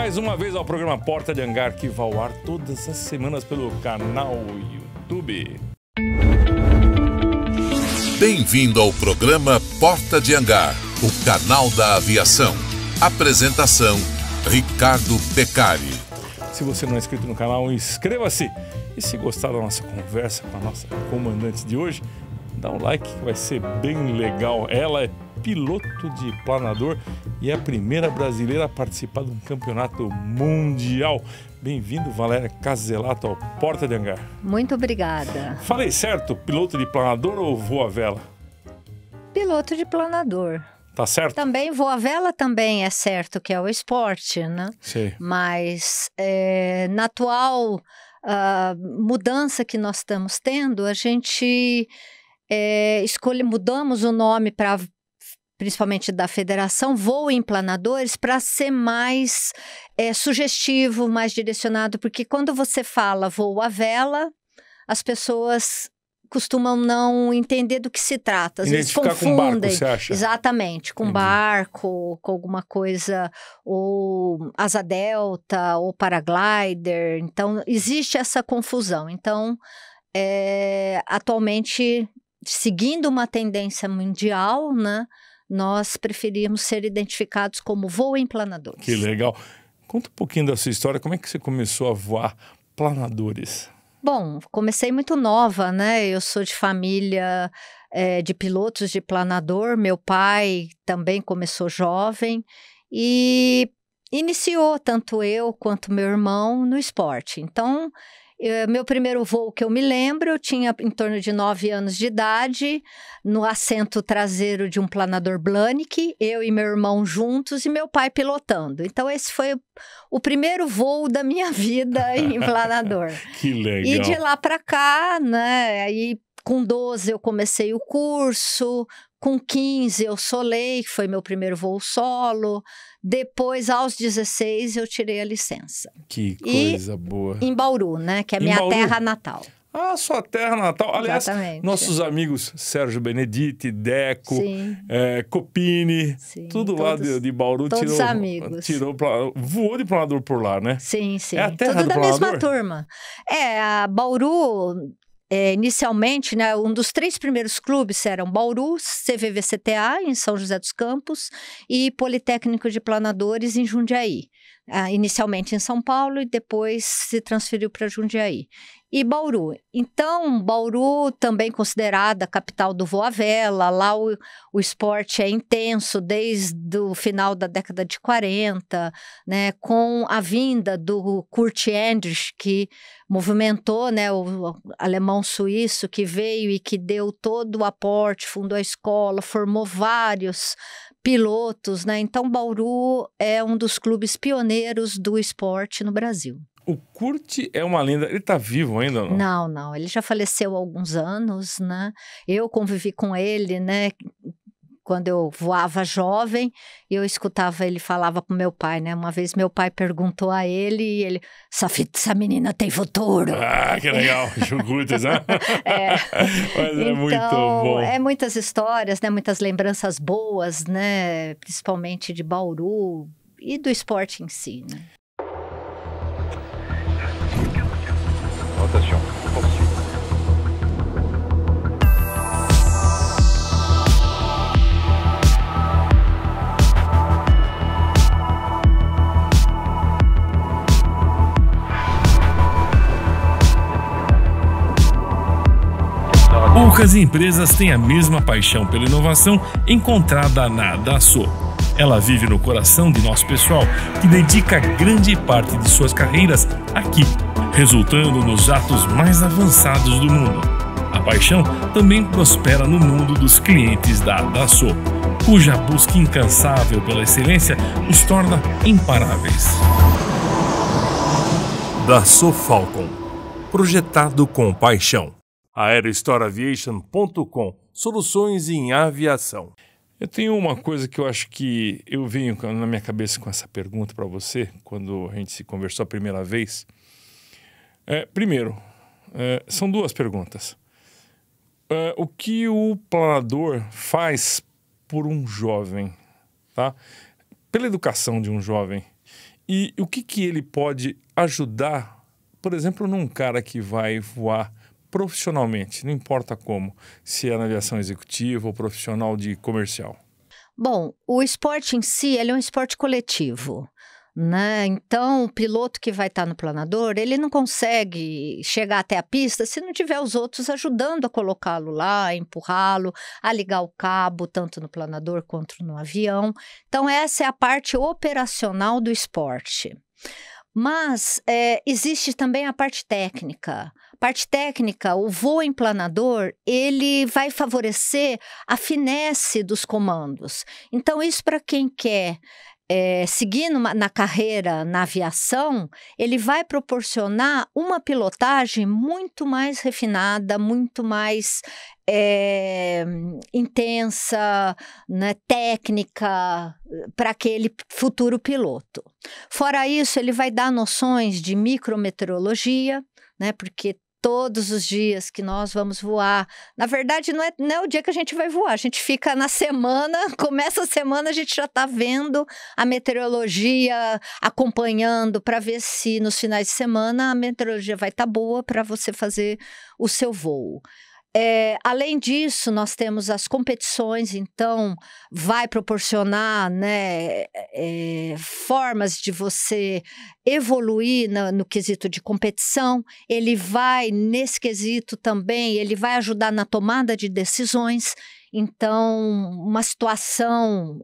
mais uma vez ao programa Porta de Hangar, que vai ao ar todas as semanas pelo canal YouTube. Bem-vindo ao programa Porta de Hangar, o canal da aviação. Apresentação, Ricardo Beccari. Se você não é inscrito no canal, inscreva-se. E se gostar da nossa conversa com a nossa comandante de hoje, dá um like que vai ser bem legal. Ela é piloto de planador e é a primeira brasileira a participar de um campeonato mundial. Bem-vindo, Valéria Caselato, ao Porta de Hangar. Muito obrigada. Falei certo? Piloto de planador ou voa-vela? Piloto de planador. Tá certo? Também voa-vela também é certo que é o esporte, né? Sim. Mas na atual mudança que nós estamos tendo, a gente mudamos o nome para, principalmente da federação, voo em planadores, para ser mais sugestivo, mais direcionado, porque quando você fala voo à vela, as pessoas costumam não entender do que se trata. Às vezes confundem. Com barco, você acha? Exatamente, com barco, com alguma coisa, ou asa delta, ou paraglider. Então, existe essa confusão. Então, atualmente, seguindo uma tendência mundial, né, nós preferimos ser identificados como voo em planadores. Que legal. Conta um pouquinho da sua história. Como é que você começou a voar planadores? Bom, comecei muito nova, né? Eu sou de família de pilotos de planador. Meu pai também começou jovem e iniciou tanto eu quanto meu irmão no esporte. Então, meu primeiro voo que eu me lembro, eu tinha em torno de 9 anos de idade, no assento traseiro de um planador Blanick, eu e meu irmão juntos e meu pai pilotando. Então, esse foi o primeiro voo da minha vida em planador. Que legal. E de lá para cá, né, aí com 12 eu comecei o curso, com 15 eu solei, que foi meu primeiro voo solo. Depois, aos 16, eu tirei a licença. Que coisa boa. Em Bauru, né? Que é a minha terra natal. Ah, sua terra natal. Aliás, exatamente. Nossos amigos Sérgio Benedetti, Deco, Copini, tudo todos, lá de Bauru. Todos amigos. Voou de planador por lá, né? Sim, sim. É a terra tudo do da planador? Mesma turma. A Bauru... inicialmente, né, um dos 3 primeiros clubes eram Bauru, CVVCTA, em São José dos Campos, e Politécnico de Planadores, em Jundiaí. Inicialmente em São Paulo e depois se transferiu para Jundiaí. E Bauru. Então, Bauru também considerada a capital do voo à vela. Lá o esporte é intenso desde o final da década de 40, né, com a vinda do Kurt Endrich, que movimentou, né, o alemão suíço que veio e que deu todo o aporte, fundou a escola, formou vários pilotos, né? Então, Bauru é um dos clubes pioneiros do esporte no Brasil. O Kurt é uma lenda. Ele tá vivo ainda ou não? Não. Ele já faleceu há alguns anos, né? Eu convivi com ele, né? Quando eu voava jovem, eu escutava ele falava com meu pai, né? Uma vez meu pai perguntou a ele e ele... Essa menina tem futuro. Ah, que legal. Chucutas, né? Mas então, muito bom. Muitas histórias, né? Muitas lembranças boas, né? Principalmente de Bauru e do esporte em si, né? Rotation, poursuite. Poucas empresas têm a mesma paixão pela inovação encontrada na Dassault. Ela vive no coração de nosso pessoal, que dedica grande parte de suas carreiras aqui, resultando nos atos mais avançados do mundo. A paixão também prospera no mundo dos clientes da Dassault, cuja busca incansável pela excelência os torna imparáveis. Dassault Falcon, projetado com paixão. aerostoraviation.com, soluções em aviação. Eu tenho uma coisa que eu acho que eu venho na minha cabeça com essa pergunta para você, quando a gente se conversou a primeira vez. Primeiro, são 2 perguntas. O que o planador faz por um jovem, tá? Pela educação de um jovem E o que ele pode ajudar, por exemplo, num cara que vai voar profissionalmente, não importa como, se é na aviação executiva ou profissional de comercial? Bom, o esporte em si, ele é um esporte coletivo, né? Então, o piloto que vai estar no planador, ele não consegue chegar até a pista se não tiver os outros ajudando a colocá-lo lá, a empurrá-lo, a ligar o cabo, tanto no planador quanto no avião. Então, essa é a parte operacional do esporte. Mas existe também a parte técnica. Parte técnica, o voo em planador, ele vai favorecer a finesse dos comandos. Então, isso para quem quer seguir na carreira na aviação, ele vai proporcionar uma pilotagem muito mais refinada, muito mais intensa, né, técnica para aquele futuro piloto. Fora isso, ele vai dar noções de micrometeorologia, né, porque todos os dias que nós vamos voar, na verdade não é o dia que a gente vai voar, a gente fica na semana, começa a semana, a gente já está vendo a meteorologia, acompanhando para ver se nos finais de semana a meteorologia vai estar boa para você fazer o seu voo. Além disso, nós temos as competições, então vai proporcionar, né, formas de você evoluir no quesito de competição. Ele vai, nesse quesito também, ele vai ajudar na tomada de decisões. Então, uma situação,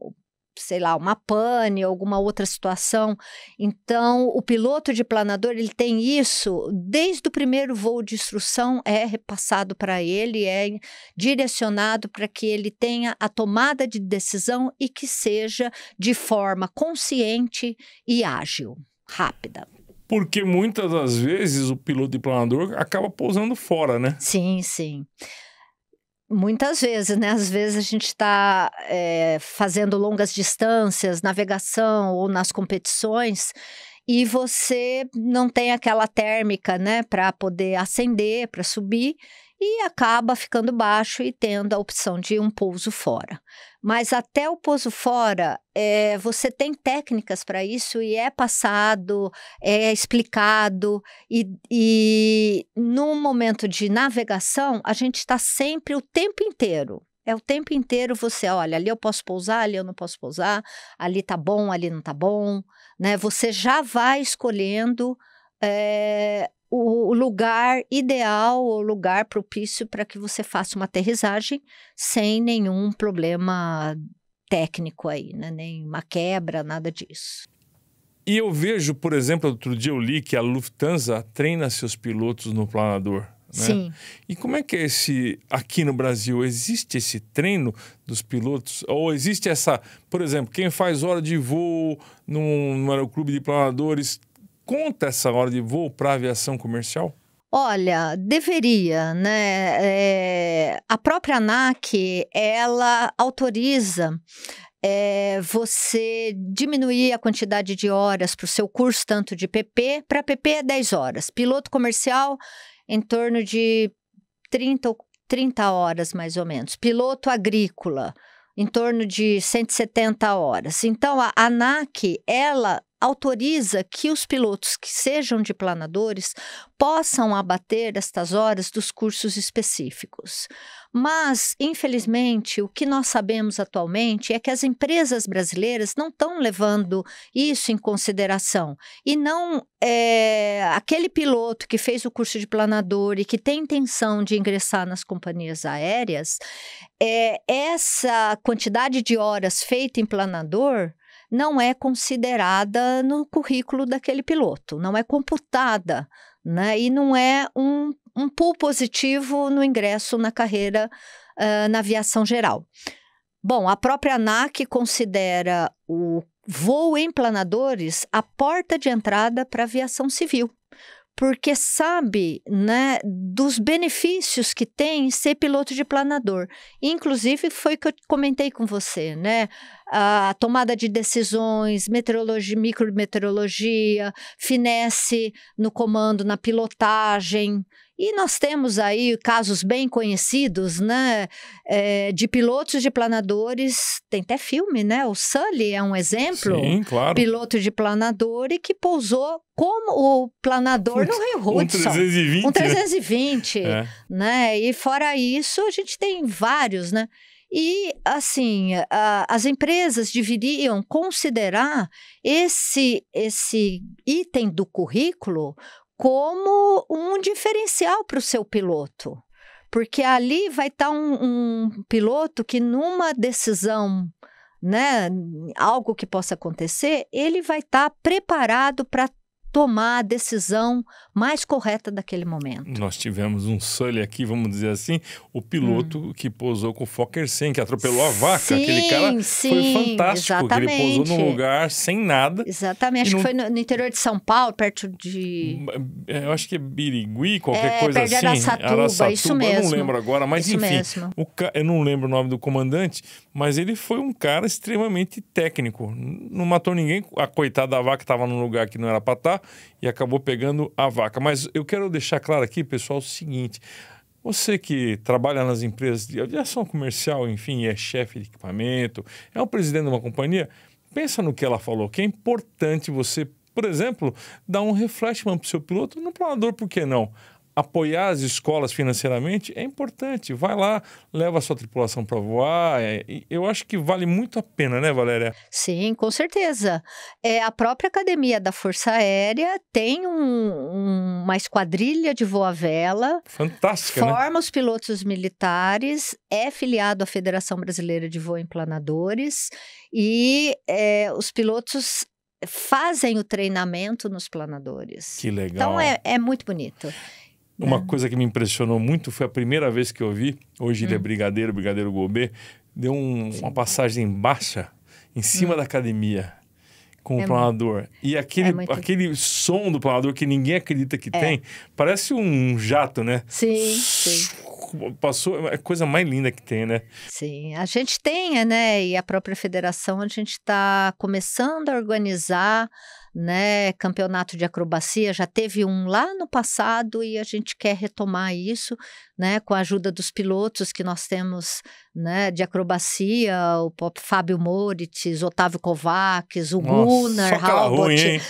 sei lá, uma pane, alguma outra situação. Então, o piloto de planador, ele tem isso, desde o primeiro voo de instrução, é repassado para ele, é direcionado para que ele tenha a tomada de decisão e que seja de forma consciente e ágil, rápida. Porque muitas das vezes o piloto de planador acaba pousando fora, né? Sim, sim. Muitas vezes, né? Às vezes a gente está fazendo longas distâncias, navegação ou nas competições e você não tem aquela térmica, né? Para poder ascender, para subir e acaba ficando baixo e tendo a opção de um pouso fora. Mas até o pouso fora, você tem técnicas para isso e é passado, é explicado e no momento de navegação, a gente está sempre o tempo inteiro. É o tempo inteiro você, olha, ali eu posso pousar, ali eu não posso pousar, ali tá bom, ali não tá bom, né? Você já vai escolhendo o lugar ideal, o lugar propício para que você faça uma aterrissagem sem nenhum problema técnico aí, né? Nem uma quebra, nada disso. E eu vejo, por exemplo, outro dia eu li que a Lufthansa treina seus pilotos no planador, né? Sim. E como é que é aqui no Brasil, existe esse treino dos pilotos? Ou existe essa, por exemplo, quem faz hora de voo num aeroclube de planadores, conta essa hora de voo para aviação comercial? Olha, deveria, né? A própria ANAC, ela autoriza você diminuir a quantidade de horas para o seu curso, tanto de PP, para PP é 10 horas. Piloto comercial, em torno de 30 horas, mais ou menos. Piloto agrícola, em torno de 170 horas. Então, a ANAC, ela autoriza que os pilotos que sejam de planadores possam abater estas horas dos cursos específicos. Mas, infelizmente, o que nós sabemos atualmente é que as empresas brasileiras não estão levando isso em consideração. E não aquele piloto que fez o curso de planador e que tem intenção de ingressar nas companhias aéreas, essa quantidade de horas feita em planador não é considerada no currículo daquele piloto, não é computada, né? E não é um pool positivo no ingresso na carreira na aviação geral. Bom, a própria ANAC considera o voo em planadores a porta de entrada para a aviação civil, porque sabe, né, dos benefícios que tem ser piloto de planador. Inclusive, foi o que eu comentei com você, né? A tomada de decisões, meteorologia, micrometeorologia, finesse no comando, na pilotagem. E nós temos aí casos bem conhecidos, né, de pilotos de planadores, tem até filme, né? O Sully é um exemplo. Sim, claro. Piloto de planador e que pousou como o planador no Rio Hudson. 320. Um 320, né? né? E fora isso, a gente tem vários, né? E, assim, as empresas deveriam considerar esse item do currículo como um diferencial para o seu piloto. Porque ali vai estar um piloto que numa decisão, né, algo que possa acontecer, ele vai estar preparado para tomar a decisão mais correta daquele momento. Nós tivemos um Sully aqui, vamos dizer assim, o piloto que pousou com o Fokker 100, que atropelou a vaca. Sim, aquele cara foi fantástico, exatamente. que ele pousou num lugar sem nada. Exatamente, acho que foi no interior de São Paulo, perto de... Eu acho que é Birigui, qualquer coisa perto de assim. Araçatuba, isso mesmo. Eu não lembro agora, mas isso enfim. Mesmo. Eu não lembro o nome do comandante, mas ele foi um cara extremamente técnico. Não matou ninguém, a coitada da vaca estava num lugar que não era para estar e acabou pegando a vaca. Mas eu quero deixar claro aqui, pessoal, o seguinte: você que trabalha nas empresas de aviação comercial, enfim, é chefe de equipamento, é o presidente de uma companhia, pensa no que ela falou, que é importante você, por exemplo, dar um refreshment para o seu piloto no planador, por que não? Apoiar as escolas financeiramente é importante. Vai lá, leva a sua tripulação para voar. Eu acho que vale muito a pena, né, Valéria? Sim, com certeza. A própria Academia da Força Aérea tem uma esquadrilha de voo à vela. Fantástica, forma os pilotos militares, é filiado à Federação Brasileira de Voo em Planadores e os pilotos fazem o treinamento nos planadores. Que legal. Então é muito bonito. Uma coisa que me impressionou muito foi a primeira vez que eu vi, hoje ele é brigadeiro Gobet, deu uma passagem baixa em cima da academia com o planador. E aquele som do planador que ninguém acredita que tem, parece um jato, né? Sim. Passou, é a coisa mais linda que tem, né? Sim, a gente tem, né? E a própria federação, a gente está começando a organizar, né, campeonato de acrobacia, já teve um lá no passado e a gente quer retomar isso, né, com a ajuda dos pilotos que nós temos, né, de acrobacia, o Fábio Moritz, Otávio Kovacs, o Gunnar, Halbert.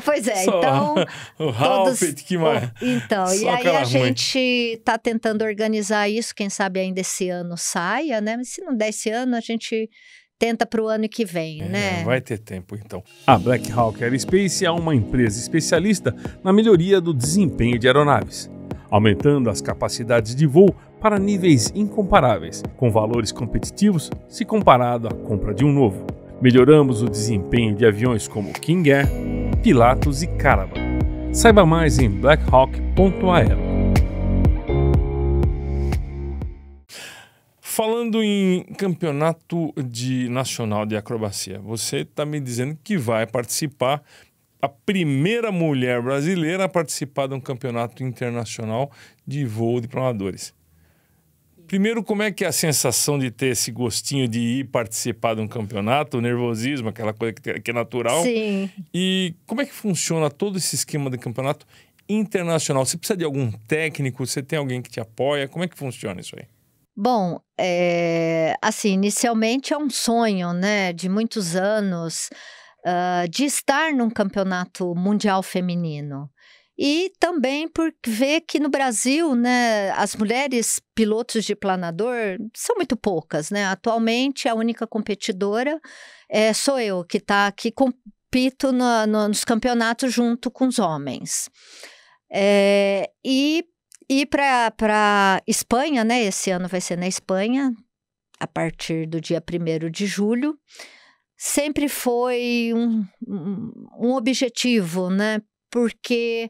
Pois é, então... o Halbert, que mais? Então, e aí a gente está tentando organizar isso, quem sabe ainda esse ano saia, né, mas se não der esse ano, a gente... tenta para o ano que vem, né? Vai ter tempo, então. A Black Hawk Aerospace é uma empresa especialista na melhoria do desempenho de aeronaves, aumentando as capacidades de voo para níveis incomparáveis, com valores competitivos se comparado à compra de um novo. Melhoramos o desempenho de aviões como King Air, Pilatus e Caravan. Saiba mais em blackhawk.aero. Falando em campeonato nacional de acrobacia, você está me dizendo que vai participar, a primeira mulher brasileira a participar de um campeonato internacional de voo de planadores. Primeiro, como é que é a sensação de ter esse gostinho de ir participar de um campeonato, o nervosismo, aquela coisa que é natural? Sim. E como é que funciona todo esse esquema de campeonato internacional? Você precisa de algum técnico? Você tem alguém que te apoia? Como é que funciona isso aí? Bom, assim, inicialmente é um sonho, né, de muitos anos, de estar num campeonato mundial feminino. E também por ver que no Brasil, né, as mulheres pilotos de planador são muito poucas, né? Atualmente, a única competidora sou eu, que compito nos campeonatos junto com os homens. E para Espanha, né? Esse ano vai ser na Espanha, a partir do dia 1º de julho. Sempre foi um objetivo, né? Porque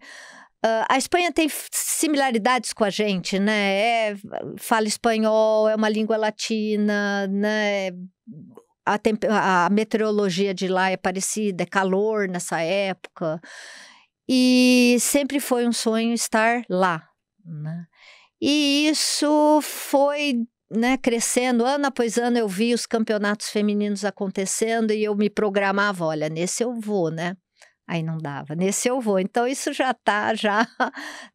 a Espanha tem similaridades com a gente, né? Fala espanhol, é uma língua latina, né? A meteorologia de lá é parecida, é calor nessa época. E sempre foi um sonho estar lá, né? E isso foi, né, crescendo, ano após ano eu vi os campeonatos femininos acontecendo e eu me programava, olha, nesse eu vou, né? Aí não dava. Nesse eu vou. Então, isso já está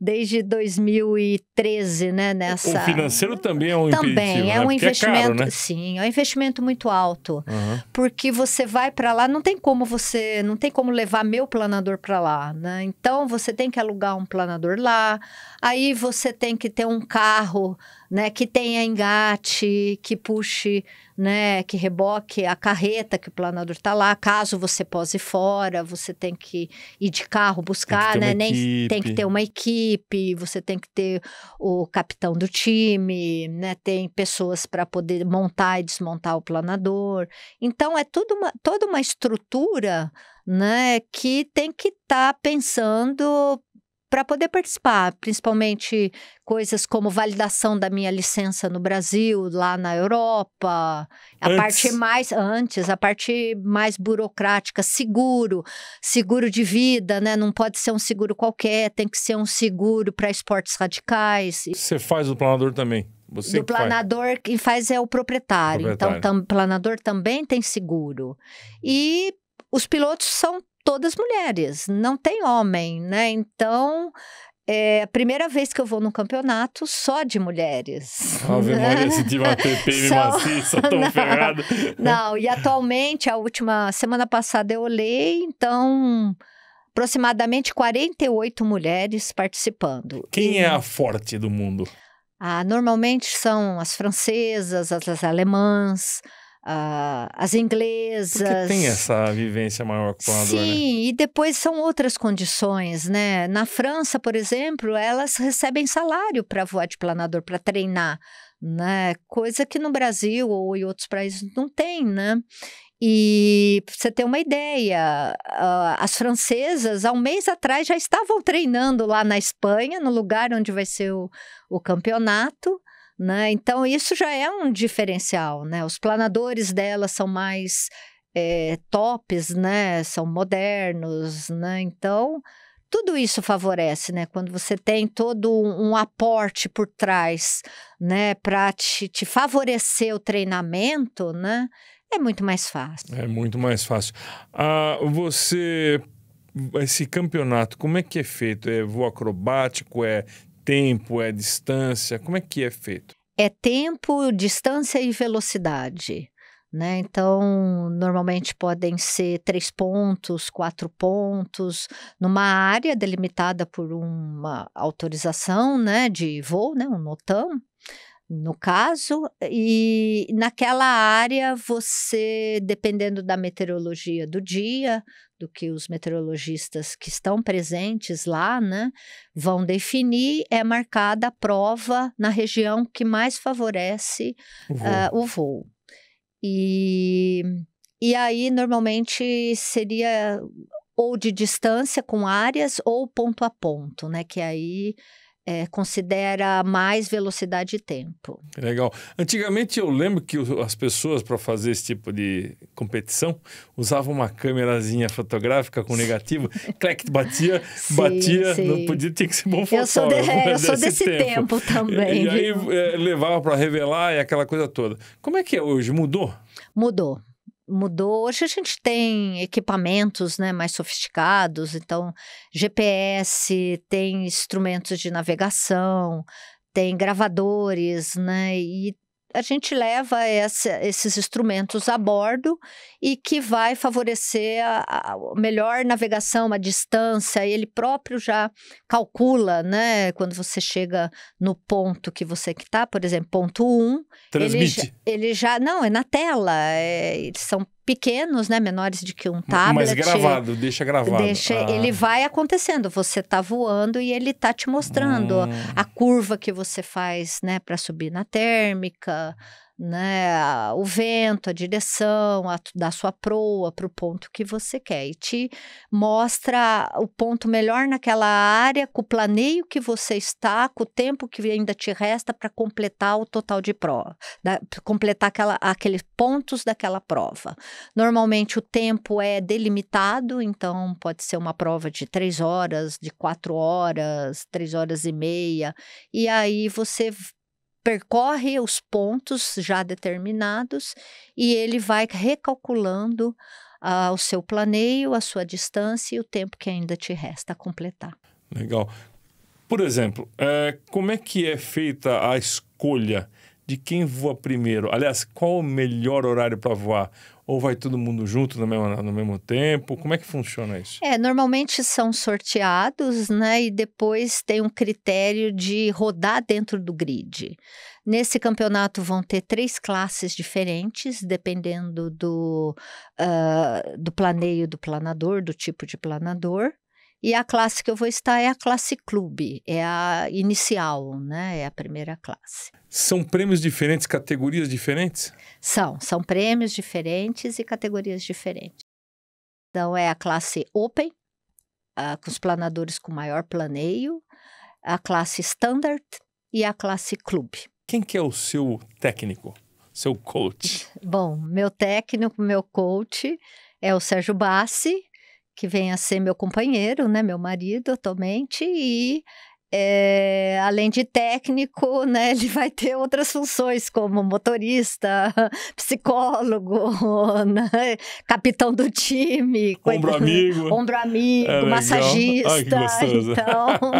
desde 2013, né? O financeiro também é um impeditivo, também é né? um Porque investimento, é caro, né? sim, é um investimento muito alto. Uhum. Porque você vai para lá, não tem como levar meu planador para lá, né? Então, você tem que alugar um planador lá, aí você tem que ter um carro, né, que tenha engate, que puxe, né, que reboque a carreta que o planador está lá. Caso você pose fora, você tem que ir de carro buscar, né? Tem que ter uma equipe, você tem que ter o capitão do time, né? Tem pessoas para poder montar e desmontar o planador. Então, é toda uma estrutura, né, que tem que estar pensando para poder participar, principalmente coisas como validação da minha licença no Brasil, lá na Europa, a parte mais burocrática, seguro de vida, né? Não pode ser um seguro qualquer, tem que ser um seguro para esportes radicais. Você faz o planador também? Do planador, quem faz é o proprietário. Então, o planador também tem seguro. E os pilotos são todas mulheres, não tem homem, né? Então, é a primeira vez que eu vou num campeonato só de mulheres. Ave Maria, se tiver uma TPM maciça, tão ferrado. Não, e atualmente, a última semana passada eu olhei, então, aproximadamente 48 mulheres participando. Quem é a forte do mundo? Normalmente são as francesas, as alemãs, as inglesas. Porque tem essa vivência maior com o planador, né? Sim, e depois são outras condições, né? Na França, por exemplo, elas recebem salário para voar de planador, para treinar, né? Coisa que no Brasil ou em outros países não tem, né? E pra você ter uma ideia, as francesas, há um mês atrás, já estavam treinando lá na Espanha, no lugar onde vai ser o campeonato, né? Então, isso já é um diferencial, né? Os planadores delas são mais tops, né? São modernos, né? Então, tudo isso favorece, né? Quando você tem todo um aporte por trás, né? Para te favorecer o treinamento, né? É muito mais fácil. É muito mais fácil. Esse campeonato, como é que é feito? É voo acrobático, é tempo, é distância? Como é que é feito? É tempo, distância e velocidade, né? Então, normalmente podem ser 3 pontos, 4 pontos, numa área delimitada por uma autorização, né, de voo, né, um NOTAM, no caso, e naquela área você, dependendo da meteorologia do dia, do que os meteorologistas que estão presentes lá, né, vão definir, é marcada a prova na região que mais favorece o voo. E aí, normalmente, seria ou de distância com áreas ou ponto a ponto, né, que aí considera mais velocidade e tempo. Legal. Antigamente eu lembro que as pessoas, para fazer esse tipo de competição, usavam uma câmerazinha fotográfica com negativo, clac, batia, sim. Não podia, tinha que ser bom fotógrafo. Eu sou desse tempo também. E aí levava para revelar e aquela coisa toda. Como é que é hoje? Mudou? Mudou. Hoje a gente tem equipamentos, né, mais sofisticados, então GPS, tem instrumentos de navegação, tem gravadores, né, e a gente leva esses instrumentos a bordo e que vai favorecer a melhor navegação, a distância, ele próprio já calcula, né, quando você chega no ponto que você está, por exemplo, ponto 1, transmite. Ele já, não, é na tela, eles são pequenos, né, menores do que um tablet. Mas gravado, deixa gravado. Ele vai acontecendo, você está voando e ele está te mostrando a curva que você faz, né, para subir na térmica, né, o vento, a direção da sua proa para o ponto que você quer. E te mostra o ponto melhor naquela área, com o planeio que você está, com o tempo que ainda te resta para completar o total de prova, completar aqueles pontos daquela prova. Normalmente o tempo é delimitado, então pode ser uma prova de 3 horas, de 4 horas, 3 horas e meia, e aí você percorre os pontos já determinados e ele vai recalculando o seu planeio, a sua distância e o tempo que ainda te resta a completar. Legal. Por exemplo, como é que é feita a escolha de quem voa primeiro? Aliás, qual o melhor horário para voar? Ou vai todo mundo junto no mesmo tempo? Como é que funciona isso? Normalmente são sorteados, né? E depois tem um critério de rodar dentro do grid. Nesse campeonato vão ter 3 classes diferentes, dependendo do planeio do planador, do tipo de planador. E a classe que eu vou estar é a classe clube, é a inicial, né? É a primeira classe. São prêmios diferentes, categorias diferentes? São prêmios diferentes e categorias diferentes. Então, é a classe Open, com os planadores com maior planeio, a classe Standard e a classe Clube. Quem que é o seu técnico, seu coach? Bom, meu técnico, meu coach é o Sérgio Bassi, que vem a ser meu companheiro, né, meu marido atualmente, e além de técnico, né, ele vai ter outras funções como motorista, psicólogo, né, capitão do time, ombro amigo, massagista, ai, que gostoso. Então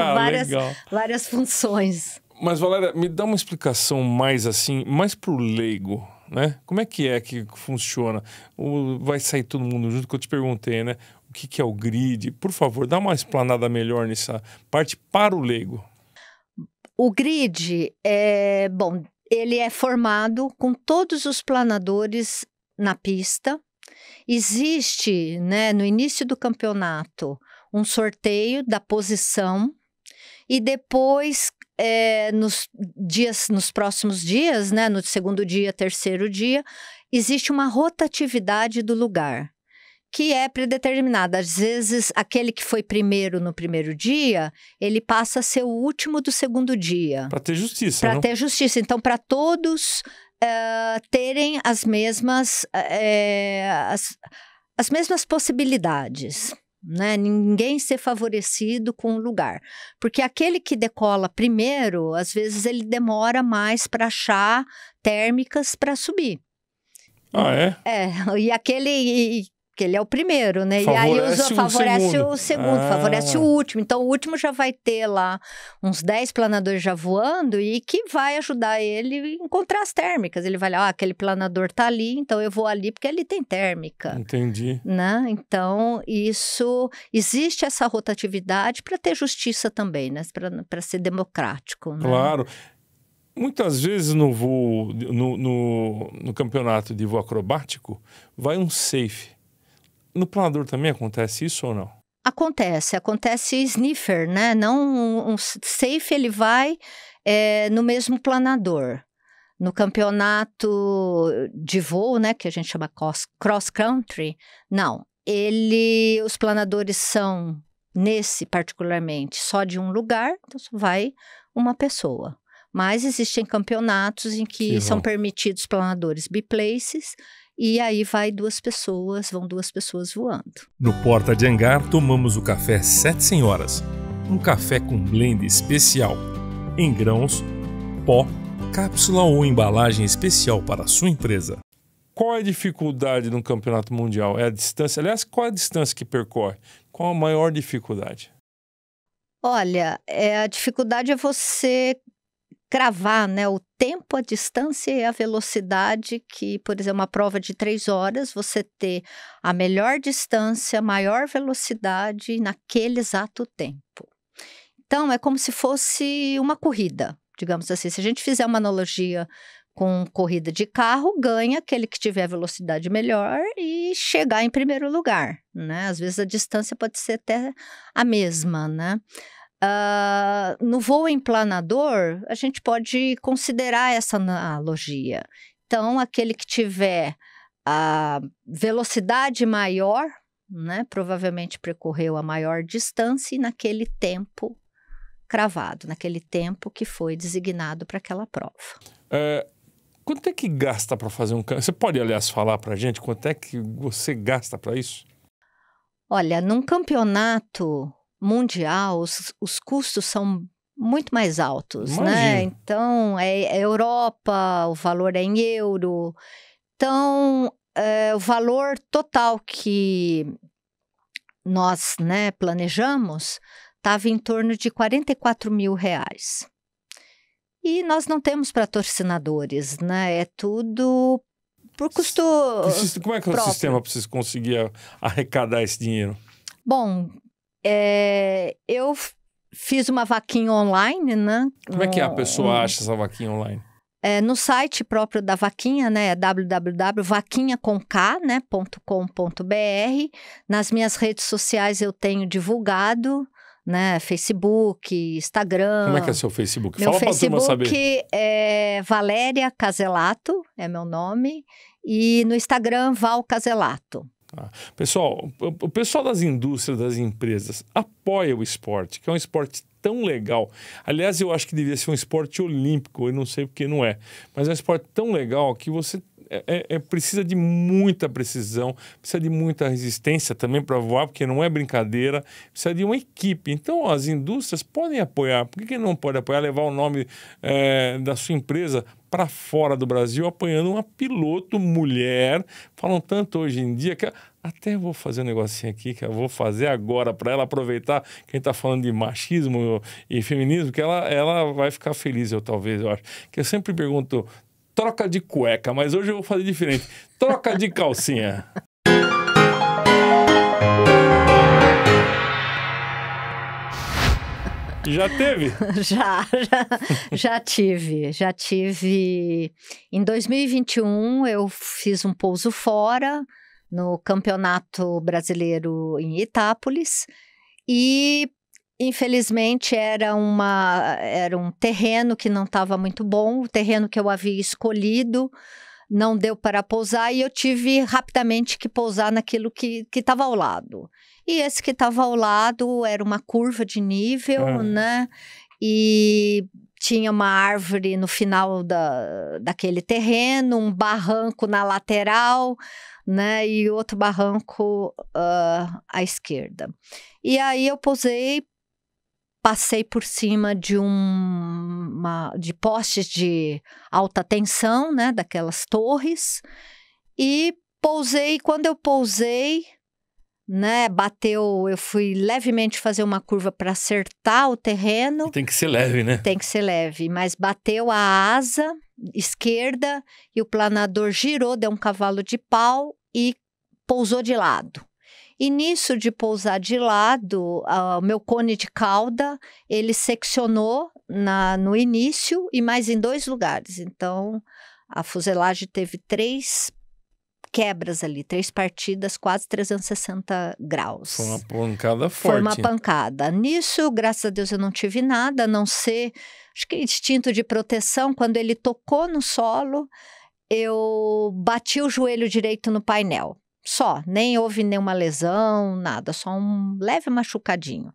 várias funções. Mas Valéria, me dá uma explicação mais assim, mais pro leigo, né? Como é que funciona? Vai sair todo mundo junto, que eu te perguntei, né? O que é o grid? Por favor, dá uma explanada melhor nessa parte para o leigo. O grid, ele é formado com todos os planadores na pista. Existe, né, no início do campeonato, um sorteio da posição e depois, nos próximos dias, né, no segundo dia, terceiro dia, existe uma rotatividade do lugar, que é predeterminada. Às vezes, aquele que foi primeiro no primeiro dia, ele passa a ser o último do segundo dia. Para ter justiça, Para ter justiça. Então, para todos terem as mesmas possibilidades, né? Ninguém ser favorecido com o lugar. Porque aquele que decola primeiro, às vezes ele demora mais para achar térmicas para subir. Ah, é? E aquele... que ele é o primeiro, né? Favorece e aí favorece o segundo, favorece o último. Então, o último já vai ter lá uns 10 planadores já voando e que vai ajudar ele a encontrar as térmicas. Ele vai lá, aquele planador tá ali, então eu vou ali porque ali tem térmica. Entendi. Né? Então, existe essa rotatividade para ter justiça também, né? Para ser democrático. Né? Claro. Muitas vezes no voo, no campeonato de voo acrobático, vai um safe. No planador também acontece isso ou não? Acontece sniffer, né? Não um safe, ele vai no mesmo planador. No campeonato de voo, né, que a gente chama cross country, não. Os planadores são, nesse particularmente, só de um lugar, então só vai uma pessoa. Mas existem campeonatos em que são permitidos planadores biplaces, e aí vão 2 pessoas voando. No Porta de Hangar, tomamos o café 7 Senhoras. Um café com blend especial, em grãos, pó, cápsula ou embalagem especial para a sua empresa. Qual é a dificuldade no campeonato mundial? É a distância? Aliás, qual é a distância que percorre? Qual a maior dificuldade? Olha, a dificuldade é você cravar, né, o tempo, a distância e a velocidade que, por exemplo, uma prova de 3 horas, você ter a melhor distância, maior velocidade naquele exato tempo. Então, é como se fosse uma corrida, digamos assim. Se a gente fizer uma analogia com corrida de carro, ganha aquele que tiver velocidade melhor e chegar em primeiro lugar, né? Às vezes a distância pode ser até a mesma, né? No voo em planador, a gente pode considerar essa analogia. Então, aquele que tiver a velocidade maior, né, provavelmente percorreu a maior distância e naquele tempo cravado, naquele tempo que foi designado para aquela prova. Quanto é que gasta para fazer um... Você pode, aliás, falar para a gente quanto é que você gasta para isso? Olha, num campeonato mundial, os custos são muito mais altos, né? Então, é Europa, o valor é em euro. Então, o valor total que nós, né, planejamos estava em torno de R$ 44 mil. E nós não temos patrocinadores, né? É tudo por custo Como é que é o próprio. sistema para vocês conseguirem arrecadar esse dinheiro? Bom, eu fiz uma vaquinha online, né? Como é que a pessoa acha essa vaquinha online? No site próprio da vaquinha, né? www.vaquinhaconcá.com.br. Nas minhas redes sociais eu tenho divulgado, né? Facebook, Instagram. Como é que é seu Facebook? Meu Fala para a turma saber. Facebook é Valéria Caselato, é meu nome. E no Instagram, Val Caselato. Pessoal, o pessoal das indústrias, das empresas, apoia o esporte, que é um esporte tão legal. Aliás, eu acho que devia ser um esporte olímpico, eu não sei porque não é. Mas é um esporte tão legal que você precisa de muita precisão, precisa de muita resistência também para voar, porque não é brincadeira, precisa de uma equipe. Então, as indústrias podem apoiar. Por que não pode apoiar? Levar o nome da sua empresa para fora do Brasil, apoiando uma piloto mulher. Falam tanto hoje em dia que até vou fazer um negocinho aqui, que eu vou fazer agora para ela aproveitar que a gente está falando de machismo e feminismo, que ela vai ficar feliz, eu acho. Que eu sempre pergunto, troca de cueca, mas hoje eu vou fazer diferente. Troca de calcinha. Já teve? Já tive. Em 2021, eu fiz um pouso fora no Campeonato Brasileiro em Itápolis e, infelizmente, era um terreno que não estava muito bom, o terreno que eu havia escolhido não deu para pousar e eu tive rapidamente que pousar naquilo que estava ao lado. E esse que estava ao lado era uma curva de nível, né? E tinha uma árvore no final daquele terreno, um barranco na lateral, né? E outro barranco à esquerda. E aí eu pousei, passei por cima de postes de alta tensão, né? Daquelas torres. E pousei, quando eu pousei, né, eu fui levemente fazer uma curva para acertar o terreno. E tem que ser leve, né? Tem que ser leve, mas bateu a asa esquerda e o planador girou, deu um cavalo de pau e pousou de lado. E nisso de pousar de lado, o meu cone de cauda, ele seccionou no início e mais em 2 lugares. Então, a fuselagem teve 3 quebras ali, 3 partidas, quase 360 graus. Foi uma pancada forte. Foi uma pancada. Nisso, graças a Deus, eu não tive nada, a não ser, acho que instinto de proteção. Quando ele tocou no solo, eu bati o joelho direito no painel. Só, nem houve nenhuma lesão, nada, só um leve machucadinho.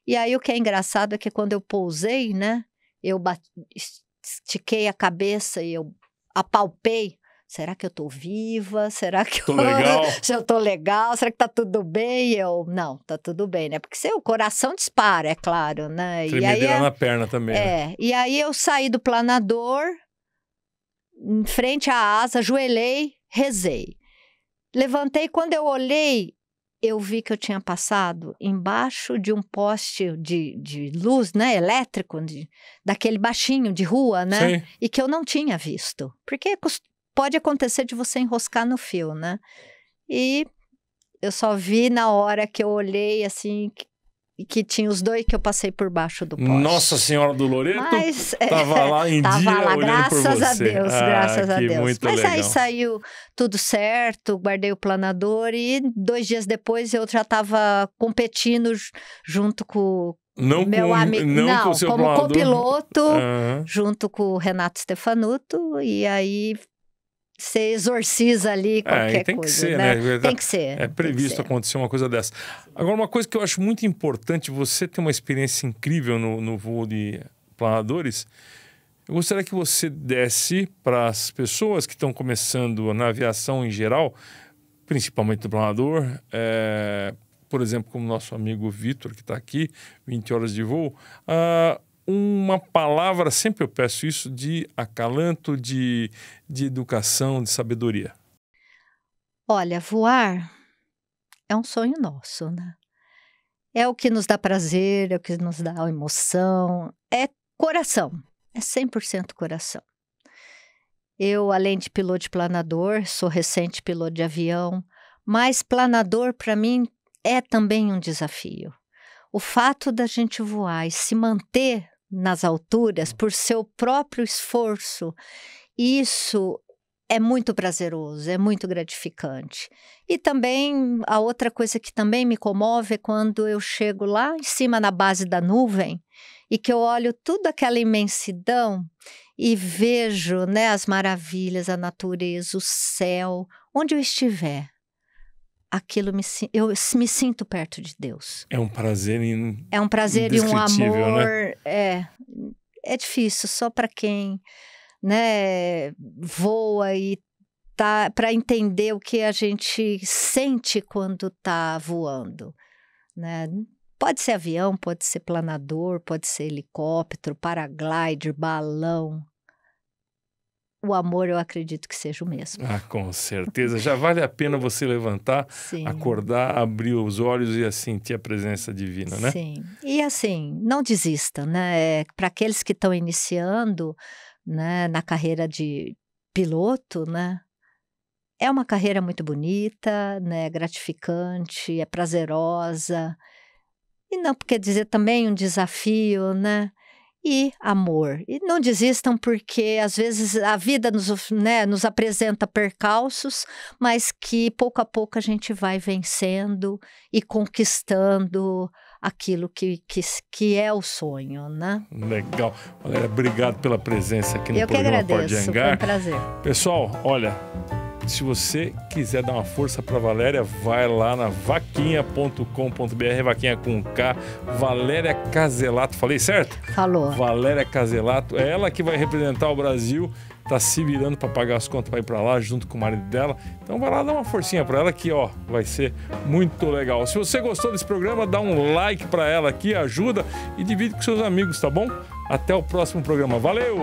E aí o que é engraçado é que quando eu pousei, né, eu estiquei a cabeça e eu apalpei. Será que eu tô viva? Será que se eu tô legal? Será que tá tudo bem? Não, tá tudo bem, né? Porque o coração dispara, é claro, né? Tremedeira na perna também. Né? E aí eu saí do planador, em frente à asa, ajoelhei, rezei. Levantei, quando eu olhei, eu vi que eu tinha passado embaixo de um poste de luz, né, elétrico, daquele baixinho de rua, né? Sim. E que eu não tinha visto. Porque pode acontecer de você enroscar no fio, né? E eu só vi na hora que eu olhei, assim, que tinha os 2 que eu passei por baixo do poste. Nossa Senhora do Loreto estava lá em dia olhando graças por você. A Deus, graças a Deus. Muito Mas legal. Aí saiu tudo certo, guardei o planador e 2 dias depois eu já estava competindo junto com meu amigo. Não, com o seu como planador. Copiloto, junto com o Renato Stefanuto, e aí você exorciza ali qualquer tem coisa, que ser, né? Tem que ser. É previsto acontecer uma coisa dessa. Agora, uma coisa que eu acho muito importante, você tem uma experiência incrível no voo de planadores, eu gostaria que você desse para as pessoas que estão começando na aviação em geral, principalmente do planador, por exemplo, como nosso amigo Vitor, que está aqui, 20 horas de voo, uma palavra, sempre eu peço isso, de acalanto, de educação, de sabedoria. Olha, voar é um sonho nosso, né? É o que nos dá prazer, é o que nos dá emoção, é coração, é 100% coração. Eu, além de piloto de planador, sou recente piloto de avião, mas planador para mim é também um desafio. O fato da gente voar e se manter nas alturas por seu próprio esforço, isso é muito prazeroso, é muito gratificante. E também, a outra coisa que também me comove é quando eu chego lá em cima na base da nuvem e que eu olho toda aquela imensidão e vejo, né, as maravilhas, a natureza, o céu, onde eu estiver. Eu me sinto perto de Deus. É um prazer É um prazer e um amor. Né? É difícil, só para quem, né, voa e tá para entender o que a gente sente quando tá voando, né? Pode ser avião, pode ser planador, pode ser helicóptero, paraglider, balão. O amor eu acredito que seja o mesmo. Ah, com certeza. Já vale a pena você levantar, Sim. acordar, abrir os olhos e sentir a presença divina, né? Sim. E assim, não desistam, né? Para aqueles que estão iniciando, né, na carreira de piloto, né? É uma carreira muito bonita, né? Gratificante, é prazerosa. E não quer dizer também um desafio, né? E amor. E não desistam porque, às vezes, a vida nos apresenta percalços, mas que, pouco a pouco, a gente vai vencendo e conquistando aquilo que é o sonho, né? Legal. Valéria, obrigado pela presença aqui no programa Porta de Angar. Eu que agradeço, foi um prazer. Pessoal, olha, se você quiser dar uma força para Valéria, vai lá na vaquinha.com.br, vaquinha com K, Valéria Caselato, falei certo? Falou. Valéria Caselato, é ela que vai representar o Brasil, tá se virando para pagar as contas para ir para lá junto com o marido dela. Então vai lá dar uma forcinha para ela que, ó, vai ser muito legal. Se você gostou desse programa, dá um like para ela aqui, ajuda e divide com seus amigos, tá bom? Até o próximo programa. Valeu!